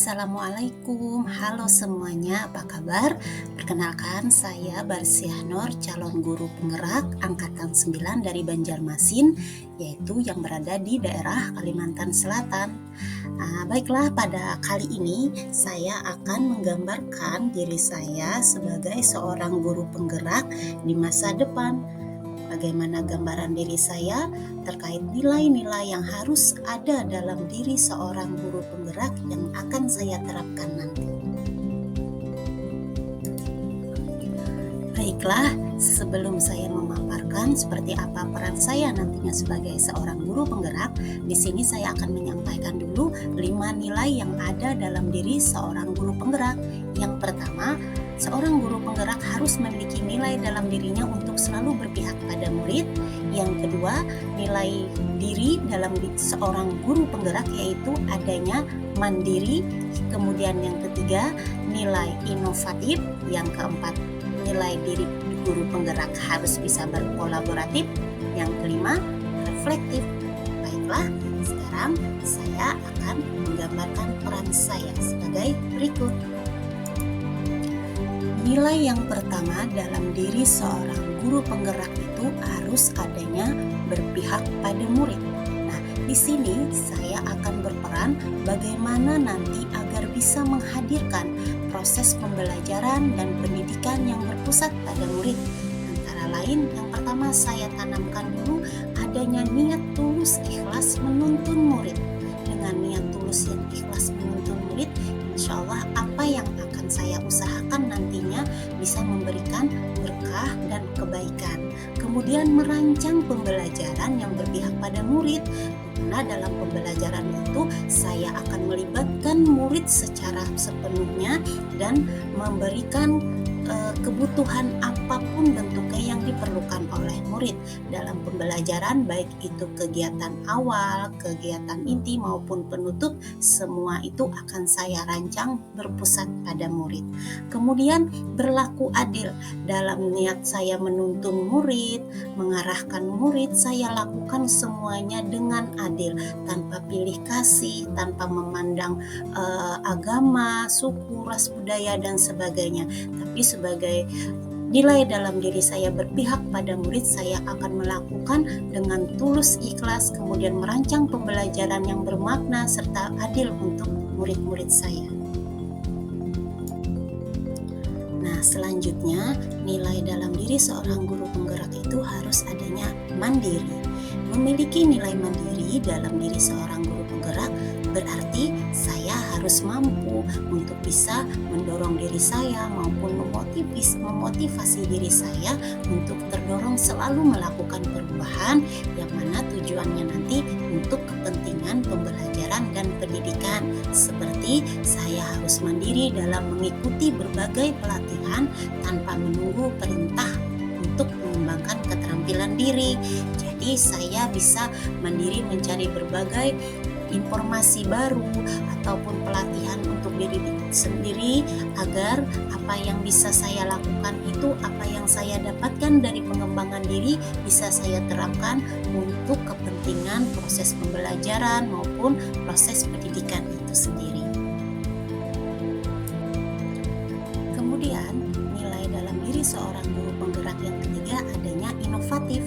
Assalamualaikum, halo semuanya, apa kabar? Perkenalkan, saya Barsiah Nur, calon guru penggerak Angkatan 9 dari Banjarmasin, yaitu yang berada di daerah Kalimantan Selatan. Baiklah, pada kali ini saya akan menggambarkan diri saya sebagai seorang guru penggerak di masa depan. Bagaimana gambaran diri saya terkait nilai-nilai yang harus ada dalam diri seorang guru penggerak yang akan saya terapkan nanti. Baiklah, sebelum saya memaparkan seperti apa peran saya nantinya sebagai seorang guru penggerak, di sini saya akan menyampaikan dulu 5 nilai yang ada dalam diri seorang guru penggerak. Yang pertama, seorang guru penggerak harus memiliki nilai dalam dirinya untuk selalu berpihak pada murid. Yang kedua, nilai diri dalam seorang guru penggerak yaitu adanya mandiri. Kemudian yang ketiga, nilai inovatif. Yang keempat, nilai diri guru penggerak harus bisa berkolaboratif. Yang kelima, reflektif. Baiklah, sekarang saya akan menggambarkan peran saya sebagai berikut. Nilai yang pertama dalam diri seorang guru penggerak itu harus adanya berpihak pada murid. Nah, di sini saya akan berperan bagaimana nanti agar bisa menghadirkan proses pembelajaran dan pendidikan yang berpusat pada murid. Antara lain, yang pertama saya tanamkan dulu adanya niat tulus ikhlas menuntun murid. Dengan niat tulus yang ikhlas menuntun murid, insya Allah apa yang akan saya usahakan nantinya bisa memberikan berkah dan kebaikan. Kemudian merancang pembelajaran yang berpihak pada murid, karena dalam pembelajaran itu saya akan melibatkan murid secara sepenuhnya dan memberikan kebutuhan apapun bentuknya yang diperlukan oleh murid dalam pembelajaran, baik itu kegiatan awal, kegiatan inti maupun penutup, semua itu akan saya rancang berpusat pada murid. Kemudian berlaku adil dalam niat saya menuntun murid, mengarahkan murid, saya lakukan semuanya dengan adil, tanpa pilih kasih, tanpa memandang agama, suku, ras, budaya dan sebagainya. Tapi sebagai nilai dalam diri saya berpihak pada murid, saya akan melakukan dengan tulus ikhlas, kemudian merancang pembelajaran yang bermakna serta adil untuk murid-murid saya. Nah, selanjutnya nilai dalam diri seorang guru penggerak itu harus adanya mandiri. Memiliki nilai mandiri dalam diri seorang guru penggerak berarti saya harus mampu untuk bisa mendorong diri saya maupun memotivasi diri saya untuk terdorong selalu melakukan perubahan yang mana tujuannya nanti untuk kepentingan pembelajaran dan pendidikan. Seperti saya harus mandiri dalam mengikuti berbagai pelatihan tanpa menunggu perintah untuk mengembangkan keterampilan diri. Jadi saya bisa mandiri mencari berbagai informasi baru ataupun pelatihan untuk diri sendiri agar apa yang bisa saya lakukan itu, apa yang saya dapatkan dari pengembangan diri bisa saya terapkan untuk kepentingan proses pembelajaran maupun proses pendidikan itu sendiri. Kemudian nilai dalam diri seorang guru penggerak yang ketiga adanya inovatif.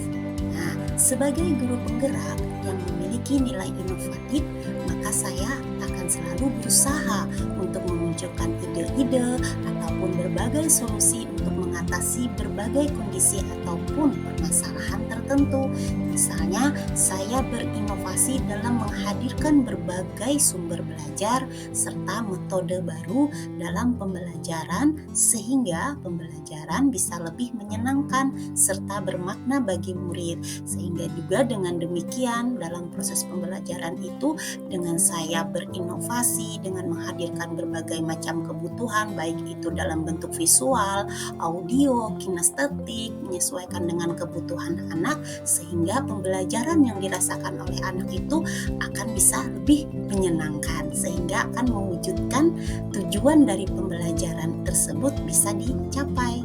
Nah, sebagai guru penggerak yang memiliki nilai inovatif, maka saya akan selalu berusaha untuk memunculkan ide-ide ataupun berbagai solusi untuk mengatasi berbagai kondisi ataupun permasalahan tertentu. Misalnya, saya berinovasi dalam menghadirkan berbagai sumber belajar serta metode baru dalam pembelajaran sehingga pembelajaran bisa lebih menyenangkan serta bermakna bagi murid. Sehingga juga dengan demikian dalam proses pembelajaran itu dengan saya berinovasi dengan menghadirkan berbagai macam kebutuhan, baik itu dalam bentuk visual, audio, kinestetik, menyesuaikan dengan kebutuhan anak sehingga pembelajaran yang dirasakan oleh anak itu akan bisa lebih menyenangkan sehingga akan mewujudkan tujuan dari pembelajaran tersebut bisa dicapai.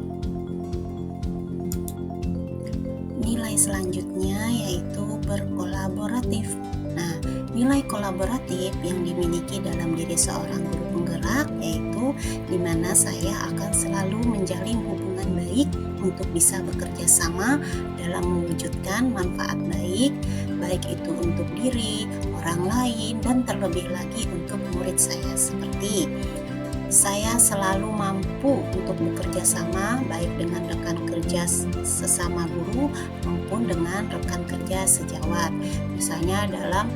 Nilai selanjutnya yaitu berkolaboratif. Nah, nilai kolaboratif yang dimiliki dalam diri seorang guru penggerak yaitu di mana saya akan selalu menjalin hubungan baik untuk bisa bekerja sama dalam mewujudkan manfaat baik, baik itu untuk diri, orang lain, dan terlebih lagi untuk murid saya. Seperti saya selalu mampu untuk bekerja sama baik dengan rekan kerja sesama guru maupun dengan rekan kerja sejawat. Misalnya dalam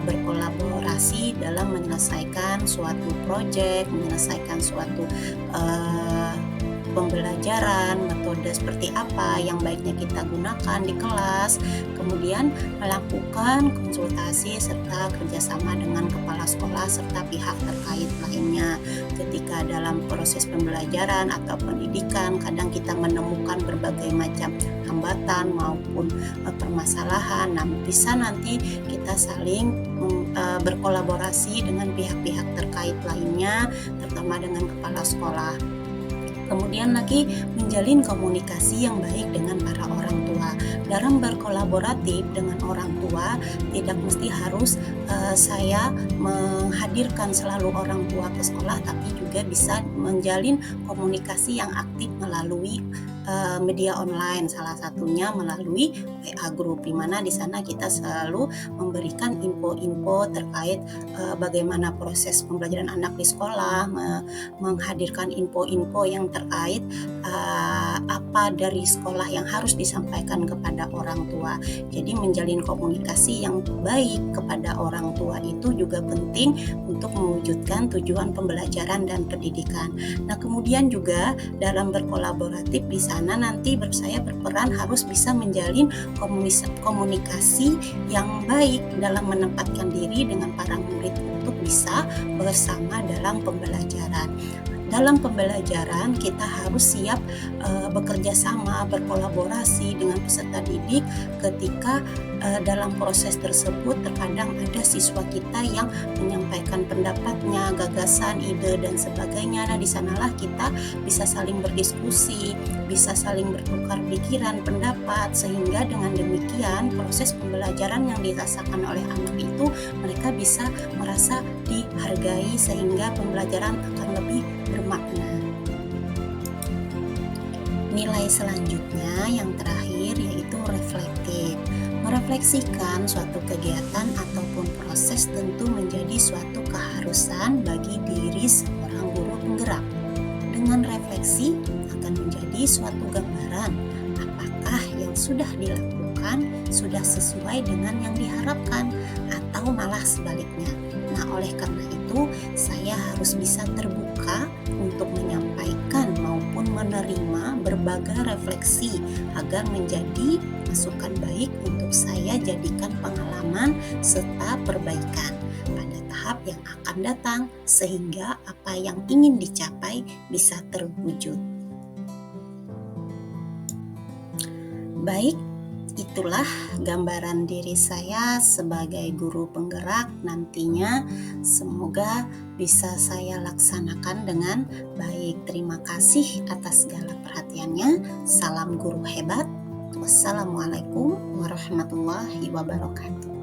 berkolaborasi dalam menyelesaikan suatu proyek, menyelesaikan suatu pembelajaran, metode seperti apa yang baiknya kita gunakan di kelas, kemudian melakukan konsultasi serta kerjasama dengan kepala sekolah serta pihak terkait lainnya. Ketika dalam proses pembelajaran atau pendidikan, kadang kita menemukan berbagai macam hambatan maupun permasalahan. Nah, bisa nanti kita saling berkolaborasi dengan pihak-pihak terkait lainnya, terutama dengan kepala sekolah. Kemudian lagi menjalin komunikasi yang baik dengan para orang tua. Dalam berkolaboratif dengan orang tua tidak mesti harus saya menghadirkan selalu orang tua ke sekolah, tapi juga bisa menjalin komunikasi yang aktif melalui media online, salah satunya melalui WA Group, di mana di sana kita selalu memberikan info-info terkait bagaimana proses pembelajaran anak di sekolah, menghadirkan info-info yang terkait apa dari sekolah yang harus disampaikan kepada orang tua. Jadi menjalin komunikasi yang baik kepada orang tua itu juga penting untuk mewujudkan tujuan pembelajaran dan pendidikan. Nah, kemudian juga dalam berkolaboratif di sana nanti saya berperan harus bisa menjalin komunikasi yang baik dalam menempatkan diri dengan para murid untuk bisa bersama dalam pembelajaran. Dalam pembelajaran kita harus siap bekerja sama, berkolaborasi dengan peserta didik. Ketika dalam proses tersebut terkadang ada siswa kita yang menyampaikan pendapatnya, gagasan, ide dan sebagainya. Nah, di sanalah kita bisa saling berdiskusi, bisa saling bertukar pikiran, pendapat, sehingga dengan demikian proses pembelajaran yang dirasakan oleh anak itu mereka bisa merasa dihargai sehingga pembelajaran akan lebih bermakna. Nilai selanjutnya yang terakhir yaitu reflektif. Merefleksikan suatu kegiatan ataupun proses tentu menjadi suatu keharusan bagi diri seorang guru penggerak. Dengan refleksi akan menjadi suatu gambaran apakah yang sudah dilakukan sudah sesuai dengan yang diharapkan atau malah sebaliknya. Nah, oleh karena itu saya harus bisa terbuka untuk menyampaikan maupun menerima berbagai refleksi agar menjadi masukan baik untuk saya jadikan pengalaman serta perbaikan pada tahap yang akan datang sehingga apa yang ingin dicapai bisa terwujud. Baik, itulah gambaran diri saya sebagai guru penggerak nantinya. Semoga bisa saya laksanakan dengan baik. Terima kasih atas segala perhatiannya. Salam guru hebat. Wassalamualaikum warahmatullahi wabarakatuh.